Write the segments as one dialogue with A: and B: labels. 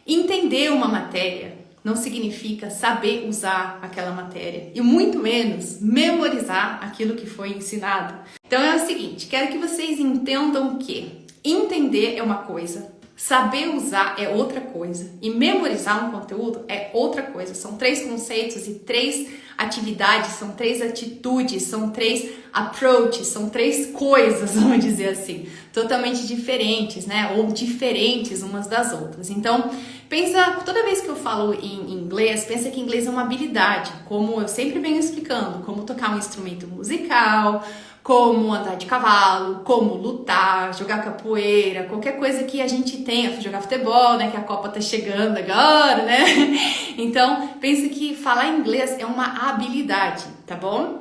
A: Entender uma matéria não significa saber usar aquela matéria e muito menos memorizar aquilo que foi ensinado. Então é o seguinte, quero que vocês entendam que entender é uma coisa, saber usar é outra coisa e memorizar um conteúdo é outra coisa. São 3 conceitos e 3 atividades, são 3 atitudes, são 3 approaches, são 3 coisas, vamos dizer assim, totalmente diferentes, né? Ou diferentes umas das outras. Então, pensa, toda vez que eu falo em inglês, pensa que inglês é uma habilidade, como eu sempre venho explicando, como tocar um instrumento musical, como andar de cavalo, como lutar, jogar capoeira, qualquer coisa que a gente tenha, jogar futebol, né, que a Copa tá chegando agora, né? Então, pensa que falar inglês é uma habilidade, tá bom?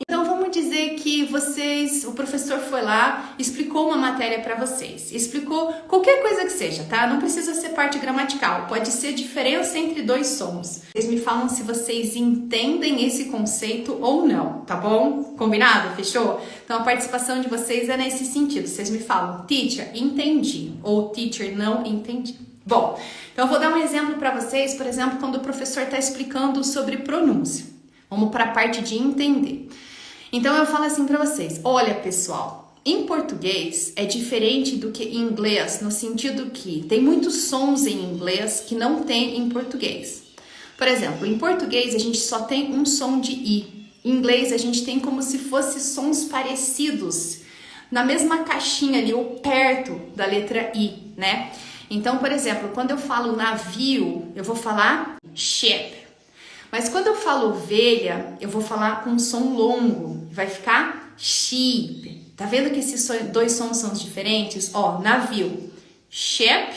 A: Então vamos dizer que o professor foi lá, explicou uma matéria para vocês, explicou qualquer coisa que seja, tá? Não precisa ser parte gramatical, pode ser diferença entre 2 sons. Vocês me falam se vocês entendem esse conceito ou não, tá bom? Combinado? Fechou? Então a participação de vocês é nesse sentido, vocês me falam, teacher, entendi, ou teacher, não entendi. Bom, então eu vou dar um exemplo para vocês, por exemplo, quando o professor está explicando sobre pronúncia. Vamos para a parte de entender. Então eu falo assim para vocês, olha pessoal, em português é diferente do que em inglês, no sentido que tem muitos sons em inglês que não tem em português. Por exemplo, em português a gente só tem um som de I. Em inglês a gente tem como se fossem sons parecidos, na mesma caixinha ali, ou perto da letra I, né? Então, por exemplo, quando eu falo navio, eu vou falar ship. Mas quando eu falo ovelha, eu vou falar com um som longo, vai ficar sheep. Tá vendo que esses 2 sons são diferentes? Ó, navio, ship,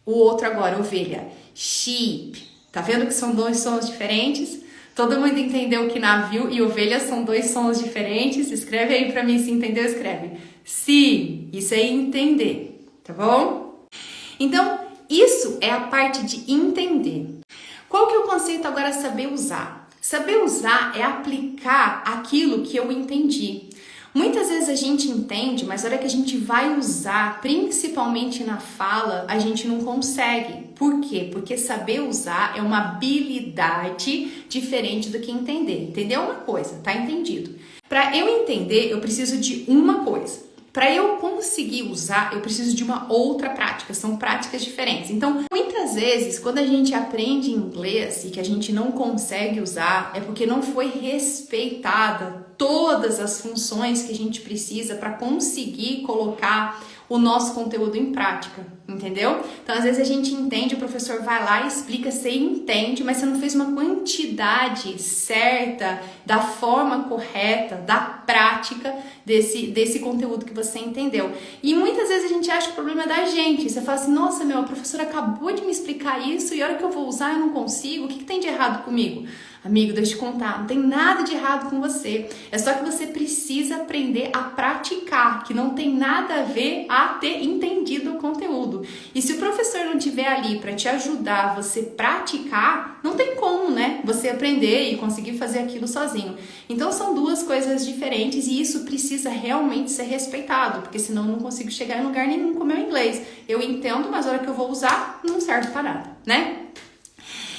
A: o outro agora, ovelha, sheep. Tá vendo que são 2 sons diferentes? Todo mundo entendeu que navio e ovelha são 2 sons diferentes? Escreve aí pra mim se entendeu, escreve. Sim, isso é entender, tá bom? Então, isso é a parte de entender. Qual que é o conceito agora saber usar? Saber usar é aplicar aquilo que eu entendi. Muitas vezes a gente entende, mas na hora que a gente vai usar, principalmente na fala, a gente não consegue. Por quê? Porque saber usar é uma habilidade diferente do que entender. Entender uma coisa, tá entendido? Para eu entender, eu preciso de uma coisa. Para eu conseguir usar, eu preciso de uma outra prática, são práticas diferentes. Então, muitas vezes, quando a gente aprende inglês e que a gente não consegue usar, é porque não foi respeitada todas as funções que a gente precisa para conseguir colocar o nosso conteúdo em prática, entendeu? Então, às vezes a gente entende, o professor vai lá e explica, você entende, mas você não fez uma quantidade certa, da forma correta, da prática desse conteúdo que você entendeu. E muitas vezes a gente acha que o problema é da gente. Você fala assim, nossa, a professora acabou de me explicar isso e a hora que eu vou usar eu não consigo, o que tem de errado comigo? Amigo, deixa eu te contar, não tem nada de errado com você. É só que você precisa aprender a praticar, que não tem nada a ver a ter entendido o conteúdo. E se o professor não estiver ali para te ajudar você praticar, não tem como, né? Você aprender e conseguir fazer aquilo sozinho. Então são 2 coisas diferentes e isso precisa realmente ser respeitado, porque senão eu não consigo chegar em lugar nenhum com o meu inglês. Eu entendo, mas a hora que eu vou usar, não serve para nada, né?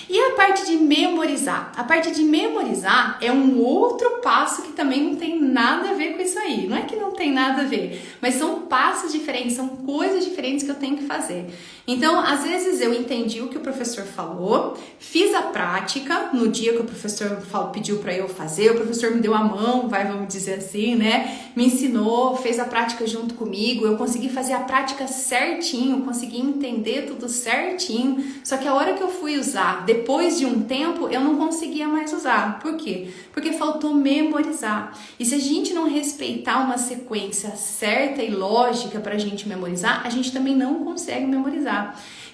A: E a parte de memorizar? A parte de memorizar é um outro passo que também não tem nada a ver com isso aí. Não é que não tem nada a ver, mas são passos diferentes, são coisas diferentes que eu tenho que fazer. Então, às vezes eu entendi o que o professor falou, fiz a prática no dia que o professor pediu para eu fazer, o professor me deu a mão, vamos dizer assim, né? Me ensinou, fez a prática junto comigo, eu consegui fazer a prática certinho, consegui entender tudo certinho, só que a hora que eu fui usar, depois de um tempo, eu não conseguia mais usar. Por quê? Porque faltou memorizar. E se a gente não respeitar uma sequência certa e lógica para a gente memorizar, a gente também não consegue memorizar.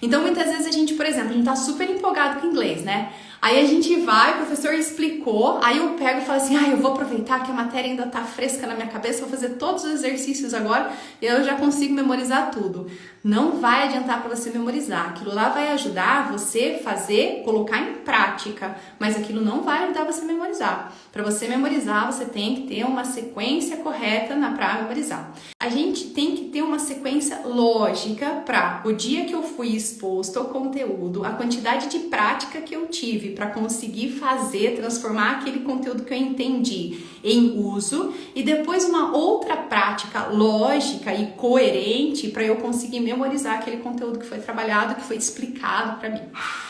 A: Então, muitas vezes a gente, por exemplo, a gente tá super empolgado com inglês, né? Aí a gente vai, o professor explicou, aí eu pego e falo assim, eu vou aproveitar que a matéria ainda tá fresca na minha cabeça, vou fazer todos os exercícios agora e eu já consigo memorizar tudo. Não vai adiantar para você memorizar, aquilo lá vai ajudar você fazer, colocar em prática, mas aquilo não vai ajudar você a memorizar. Para você memorizar, você tem que ter uma sequência correta para memorizar. a gente tem que ter uma sequência lógica para o dia que eu fui exposto ao conteúdo, a quantidade de prática que eu tive para conseguir fazer, transformar aquele conteúdo que eu entendi em uso, e depois uma outra prática lógica e coerente para eu conseguir memorizar aquele conteúdo que foi trabalhado, que foi explicado para mim.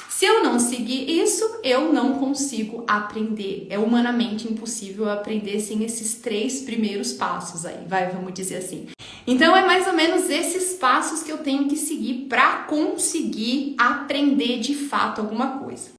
A: Se eu não seguir isso, eu não consigo aprender. É humanamente impossível aprender sem esses 3 primeiros passos aí, vamos dizer assim. Então é mais ou menos esses passos que eu tenho que seguir para conseguir aprender de fato alguma coisa.